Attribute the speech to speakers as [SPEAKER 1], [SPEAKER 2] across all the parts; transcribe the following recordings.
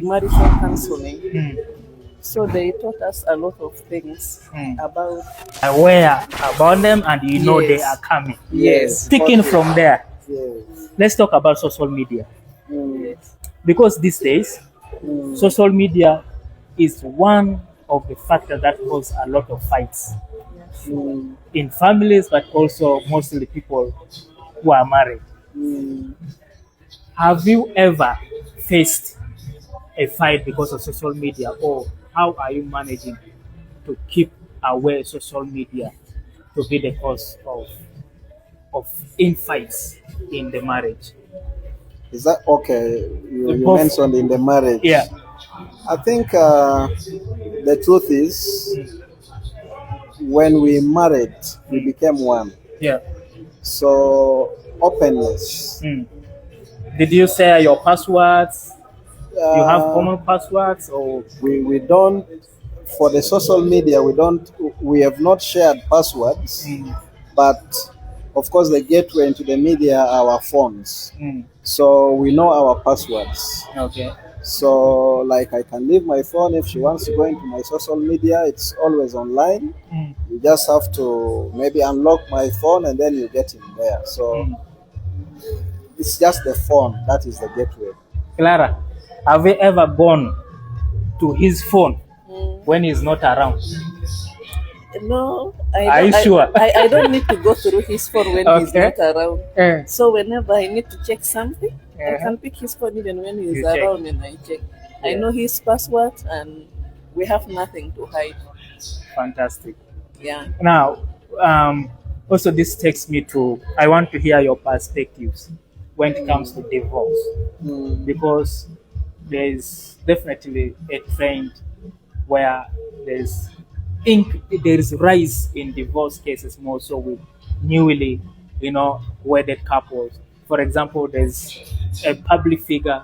[SPEAKER 1] marital counseling.
[SPEAKER 2] Mm.
[SPEAKER 1] So they taught us a lot of things about.
[SPEAKER 2] Aware about them, and you know they are
[SPEAKER 1] Yes.
[SPEAKER 2] coming.
[SPEAKER 1] Yes.
[SPEAKER 2] Speaking from there,
[SPEAKER 3] Yes.
[SPEAKER 2] let's talk about social media.
[SPEAKER 1] Yes.
[SPEAKER 2] Because these days, social media is one of the factors that cause a lot of fights
[SPEAKER 1] Yes.
[SPEAKER 2] in families, but also mostly people who are married. Have you ever faced a fight because of social media, or how are you managing to keep away social media to be the cause of infights in the marriage?
[SPEAKER 3] Is that okay? You
[SPEAKER 2] Both,
[SPEAKER 3] mentioned in the marriage.
[SPEAKER 2] yeah.
[SPEAKER 3] I think the truth is, when we married, we became one.
[SPEAKER 2] Yeah.
[SPEAKER 3] So openness.
[SPEAKER 2] Mm. Did you share your passwords? You have
[SPEAKER 3] Uh,
[SPEAKER 2] common passwords, or
[SPEAKER 3] we don't, for the social media, we have not shared passwords, but of course the gateway into the media are our phones. So we know our passwords.
[SPEAKER 2] okay?
[SPEAKER 3] So like I can leave my phone, if she wants to go into my social media, it's always online. You just have to maybe unlock my phone and then you get in there. So it's just the phone that is the gateway.
[SPEAKER 2] Clara, have you ever gone to his phone when he's not around?
[SPEAKER 1] No,
[SPEAKER 2] Are you sure?
[SPEAKER 1] I don't need to go through his phone when he's
[SPEAKER 2] Okay.
[SPEAKER 1] not around.
[SPEAKER 2] Eh.
[SPEAKER 1] So whenever I need to check something, I
[SPEAKER 2] Uh-huh.
[SPEAKER 1] can pick his phone even when he's
[SPEAKER 2] You check.
[SPEAKER 1] around and I check. I know his password and we have nothing to hide.
[SPEAKER 2] Fantastic.
[SPEAKER 1] Yeah.
[SPEAKER 2] Now, also this takes me to, I want to hear your perspectives when it comes to divorce, because there is definitely a trend where there is rise in divorce cases, more so with newly, wedded couples. For example, there's a public figure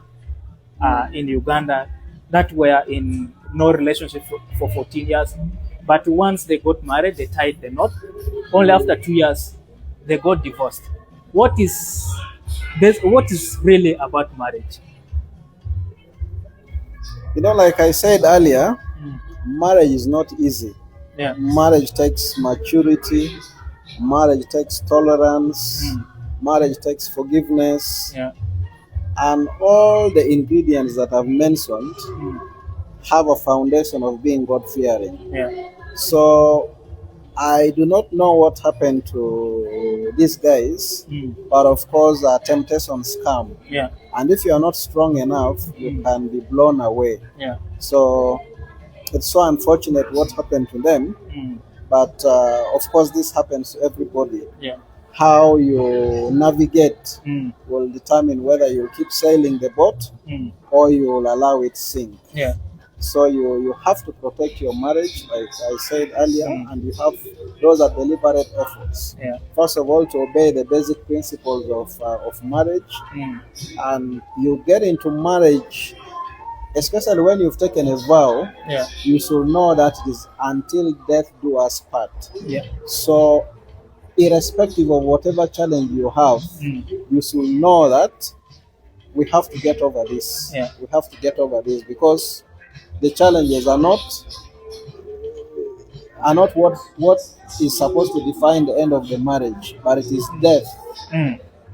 [SPEAKER 2] in Uganda that were in no relationship for 14 years, but once they got married, they tied the knot. Only after 2 years, they got divorced. What is really about marriage?
[SPEAKER 3] Like I said earlier, marriage is not easy.
[SPEAKER 2] Yeah.
[SPEAKER 3] Marriage takes maturity, marriage takes tolerance, marriage takes forgiveness,
[SPEAKER 2] Yeah.
[SPEAKER 3] and all the ingredients that I've mentioned have a foundation of being God fearing.
[SPEAKER 2] Yeah.
[SPEAKER 3] So I do not know what happened to these guys, but of course temptations come.
[SPEAKER 2] Yeah.
[SPEAKER 3] And if you are not strong enough, you can be blown away.
[SPEAKER 2] Yeah.
[SPEAKER 3] So it's so unfortunate what happened to them, but of course this happens to everybody.
[SPEAKER 2] Yeah.
[SPEAKER 3] How you navigate
[SPEAKER 2] Mm.
[SPEAKER 3] will determine whether you'll keep sailing the boat or you'll allow it sink.
[SPEAKER 2] Yeah.
[SPEAKER 3] So you have to protect your marriage, like I said earlier, and you have those are deliberate efforts.
[SPEAKER 2] Yeah.
[SPEAKER 3] First of all, to obey the basic principles of marriage, and you get into marriage, especially when you've taken a vow.
[SPEAKER 2] Yeah.
[SPEAKER 3] You should know that it is until death do us part.
[SPEAKER 2] Yeah.
[SPEAKER 3] So irrespective of whatever challenge you have, you should know that we have to get over this.
[SPEAKER 2] Yeah.
[SPEAKER 3] We have to get over this because the challenges are not what is supposed to define the end of the marriage, but it is death.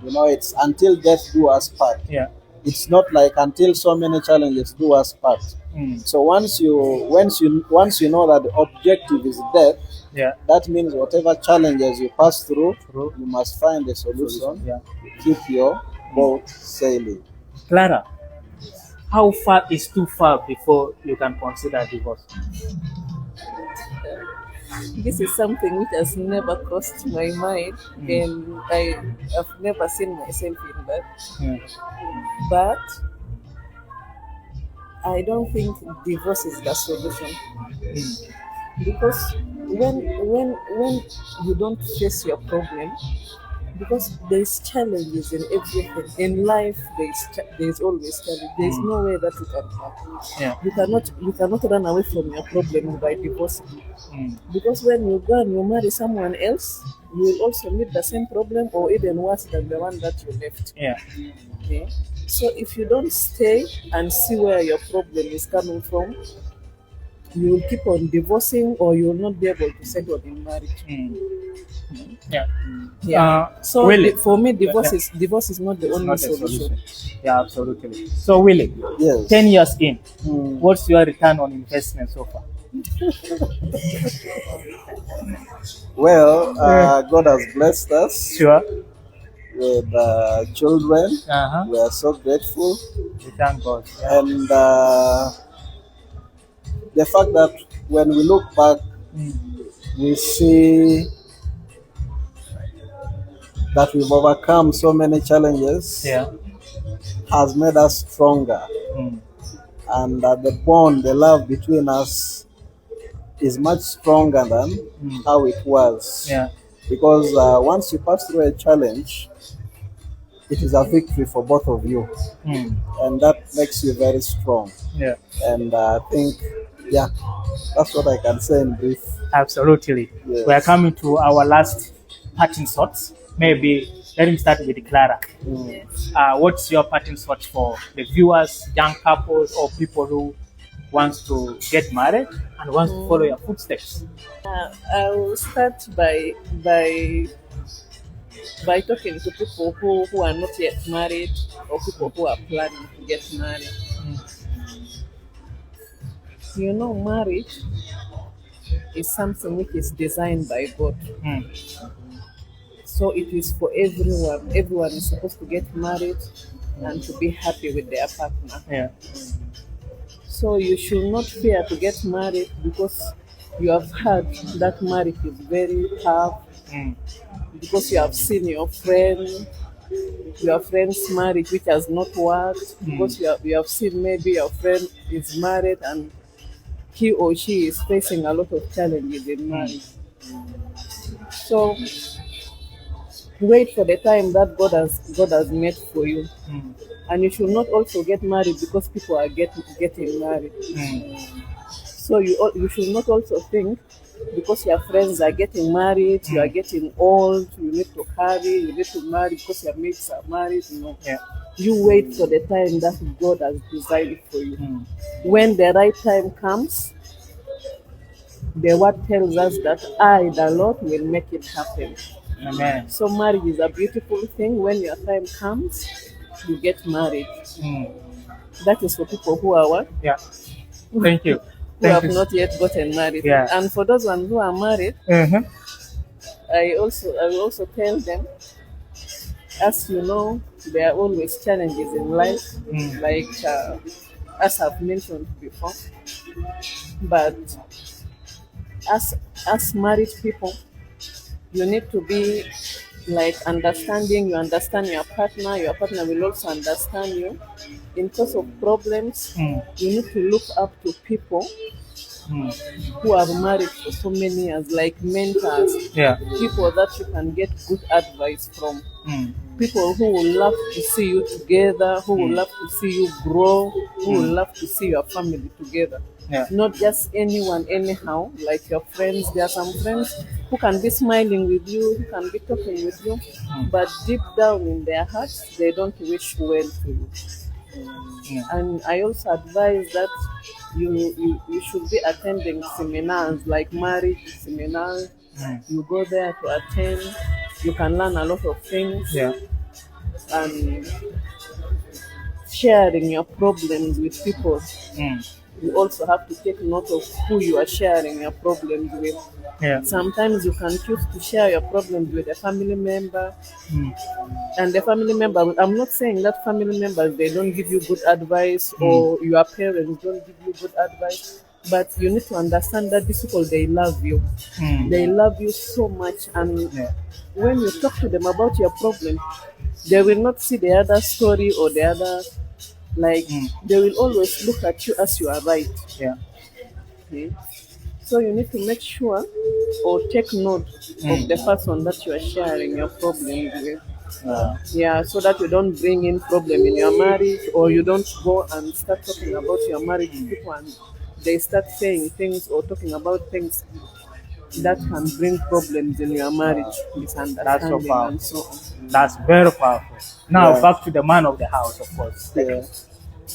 [SPEAKER 3] It's until death do us part.
[SPEAKER 2] Yeah.
[SPEAKER 3] It's not like until so many challenges do us part. So once you know that the objective is death,
[SPEAKER 2] Yeah.
[SPEAKER 3] that means whatever challenges you pass through, you must find a solution.
[SPEAKER 2] Yeah.
[SPEAKER 3] Keep your boat sailing.
[SPEAKER 2] Clara, how far is too far before you can consider divorce?
[SPEAKER 1] This is something which has never crossed my mind, and I have never seen myself in that.
[SPEAKER 2] Yeah.
[SPEAKER 1] But I don't think divorce is the solution, because when you don't face your problem, because there's challenges in everything in life. There's always challenge. There's no way that you can have.
[SPEAKER 2] Yeah.
[SPEAKER 1] You cannot run away from your problem by divorcing,
[SPEAKER 2] Mm.
[SPEAKER 1] because when you go and you marry someone else, you will also meet the same problem or even worse than the one that you left.
[SPEAKER 2] Yeah.
[SPEAKER 1] Okay. So if you don't stay and see where your problem is coming from, you will keep on divorcing or you will not be able to settle in marriage.
[SPEAKER 2] Mm. Yeah.
[SPEAKER 1] Yeah. So
[SPEAKER 2] Willie.
[SPEAKER 1] for me,
[SPEAKER 2] Yeah.
[SPEAKER 1] divorce is not the
[SPEAKER 2] It's
[SPEAKER 1] only
[SPEAKER 2] not a
[SPEAKER 1] solution.
[SPEAKER 2] Yeah, absolutely. So, Willie,
[SPEAKER 3] Yes.
[SPEAKER 2] 10 years in,
[SPEAKER 3] Mm.
[SPEAKER 2] what's your return on investment so far?
[SPEAKER 3] Well, God has blessed us
[SPEAKER 2] Sure.
[SPEAKER 3] with children.
[SPEAKER 2] Uh-huh.
[SPEAKER 3] We are so grateful.
[SPEAKER 2] We thank God. Yeah.
[SPEAKER 3] And the fact that when we look back,
[SPEAKER 2] Mm.
[SPEAKER 3] we see that we've overcome so many challenges
[SPEAKER 2] Yeah.
[SPEAKER 3] has made us stronger.
[SPEAKER 2] Mm.
[SPEAKER 3] And the bond, the love between us is much stronger than how it was.
[SPEAKER 2] Yeah.
[SPEAKER 3] Because once you pass through a challenge, it is a victory for both of you.
[SPEAKER 2] Mm.
[SPEAKER 3] And that makes you very strong.
[SPEAKER 2] Yeah.
[SPEAKER 3] And I think, yeah, that's what I can say in brief.
[SPEAKER 2] Absolutely.
[SPEAKER 3] Yes.
[SPEAKER 2] We are coming to our last parting shots. Maybe let me start with Clara. What's your parting shot for the viewers, young couples, or people who want to get married and want to follow your footsteps?
[SPEAKER 1] I will start by talking to people who are not yet married or people who are planning to get married. You know, marriage is something which is designed by God.
[SPEAKER 2] Mm.
[SPEAKER 1] So it is for everyone. Everyone is supposed to get married and to be happy with their partner.
[SPEAKER 2] Yeah.
[SPEAKER 1] So you should not fear to get married because you have heard that marriage is very tough,
[SPEAKER 2] Mm.
[SPEAKER 1] because you have seen your friend's marriage which has not worked, because you have seen maybe your friend is married and he or she is facing a lot of challenges in marriage. So wait for the time that God has made for you.
[SPEAKER 2] Mm.
[SPEAKER 1] And you should not also get married because people are getting married.
[SPEAKER 2] Mm.
[SPEAKER 1] So you should not also think because your friends are getting married, you are getting old, you need to hurry, you need to marry because your mates are married.
[SPEAKER 2] Yeah.
[SPEAKER 1] You wait for the time that God has designed for you.
[SPEAKER 2] Mm.
[SPEAKER 1] When the right time comes, the word tells us that I, the Lord, will make it happen.
[SPEAKER 2] Amen.
[SPEAKER 1] So marriage is a beautiful thing. When your time comes, you get married.
[SPEAKER 2] Mm.
[SPEAKER 1] That is for people who are what?
[SPEAKER 2] Yeah. Thank you.
[SPEAKER 1] Who
[SPEAKER 2] Thank
[SPEAKER 1] have
[SPEAKER 2] you.
[SPEAKER 1] not yet gotten married.
[SPEAKER 2] Yeah.
[SPEAKER 1] And for those ones who are married,
[SPEAKER 2] Mhm.
[SPEAKER 1] I will also tell them, as you know, there are always challenges in life, like as I've mentioned before. But as married people, you need to be like understanding. You understand your partner will also understand you. In case of problems, you need to look up to people who have married for so many years, like mentors,
[SPEAKER 2] Yeah.
[SPEAKER 1] people that you can get good advice from,
[SPEAKER 2] Mm.
[SPEAKER 1] people who will love to see you together, who will love to see you grow, who will love to see your family together.
[SPEAKER 2] Yeah.
[SPEAKER 1] Not just anyone, anyhow, like your friends. There are some friends who can be smiling with you, who can be talking with you, but deep down in their hearts, they don't wish well to you.
[SPEAKER 2] Yeah.
[SPEAKER 1] And I also advise that you should be attending seminars like marriage seminars. You go there to attend. You can learn a lot of things.
[SPEAKER 2] Yeah.
[SPEAKER 1] And sharing your problems with people.
[SPEAKER 2] Mm.
[SPEAKER 1] You also have to take note of who you are sharing your problems with.
[SPEAKER 2] Yeah.
[SPEAKER 1] Sometimes you can choose to share your problems with a family member, and the family member, I'm not saying that family members, they don't give you good advice or your parents don't give you good advice, but you need to understand that these people, they love you. They love you so much, and when you talk to them about your problem, they will not see the other story or the other, like they will always look at you as you are right.
[SPEAKER 2] Yeah.
[SPEAKER 1] Okay? So you need to make sure or take note of the person that you are sharing your problems with. Yeah, so that you don't bring in problem in your marriage, or you don't go and start talking about your marriage to people and they start saying things or talking about things that can bring problems in your marriage,
[SPEAKER 2] That's so
[SPEAKER 1] misunderstanding and
[SPEAKER 2] powerful.
[SPEAKER 1] so on.
[SPEAKER 2] That's very powerful. Now
[SPEAKER 3] Yeah.
[SPEAKER 2] back to the man of the house, of course. Like,
[SPEAKER 3] Yeah.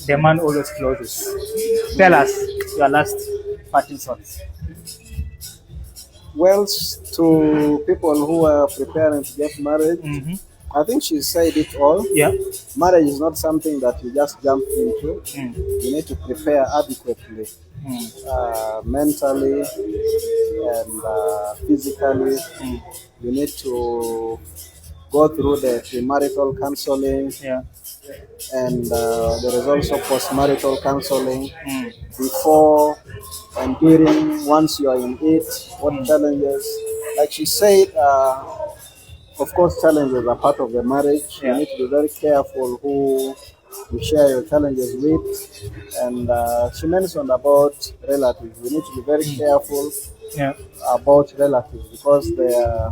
[SPEAKER 2] the man always closes. Tell us your last parting thoughts.
[SPEAKER 3] Well, to people who are preparing to get married,
[SPEAKER 2] Mm-hmm.
[SPEAKER 3] I think she said it all.
[SPEAKER 2] Yeah.
[SPEAKER 3] Marriage is not something that you just jump into.
[SPEAKER 2] Mm.
[SPEAKER 3] You need to prepare adequately, mentally and physically. You need to go through the premarital counseling,
[SPEAKER 2] Yeah.
[SPEAKER 3] and there is also postmarital counseling before and during. Once you are in it, what challenges? Like she said, of course, challenges are part of the marriage.
[SPEAKER 2] Yeah.
[SPEAKER 3] You need to be very careful who you share your challenges with. And she mentioned about relatives. We need to be very careful
[SPEAKER 2] Yeah.
[SPEAKER 3] about relatives because they are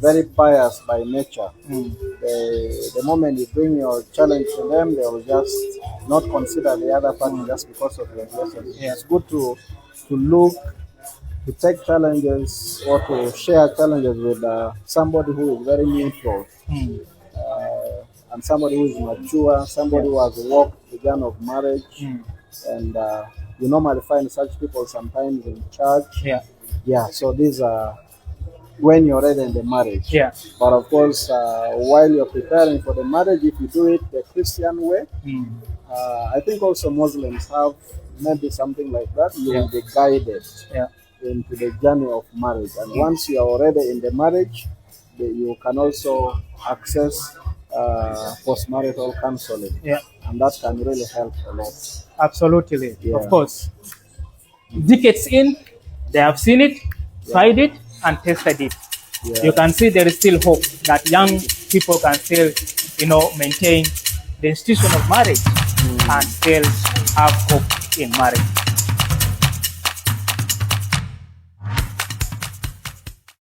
[SPEAKER 3] very biased by nature. The moment you bring your challenge to them, they will just not consider the other party just because of your relationship.
[SPEAKER 2] Yeah.
[SPEAKER 3] It's good to look, to take challenges or to share challenges with somebody who is very neutral, and somebody who is mature, somebody who has walked the journey of marriage. And you normally find such people sometimes in church.
[SPEAKER 2] Yeah.
[SPEAKER 3] Yeah, so these are when you're ready in the marriage.
[SPEAKER 2] Yeah.
[SPEAKER 3] But of course, while you're preparing for the marriage, if you do it the Christian way, I think also Muslims have maybe something like that. You will be guided
[SPEAKER 2] Yeah.
[SPEAKER 3] into the journey of marriage. And once you are already in the marriage, you can also access postmarital counseling.
[SPEAKER 2] Yeah.
[SPEAKER 3] And that can really help a lot.
[SPEAKER 2] Absolutely.
[SPEAKER 3] Yeah.
[SPEAKER 2] Of course. Decades in, they have seen it, tried it, and tested it.
[SPEAKER 3] Yeah.
[SPEAKER 2] You can see there is still hope that young people can still, maintain the institution of marriage and still have hope in marriage.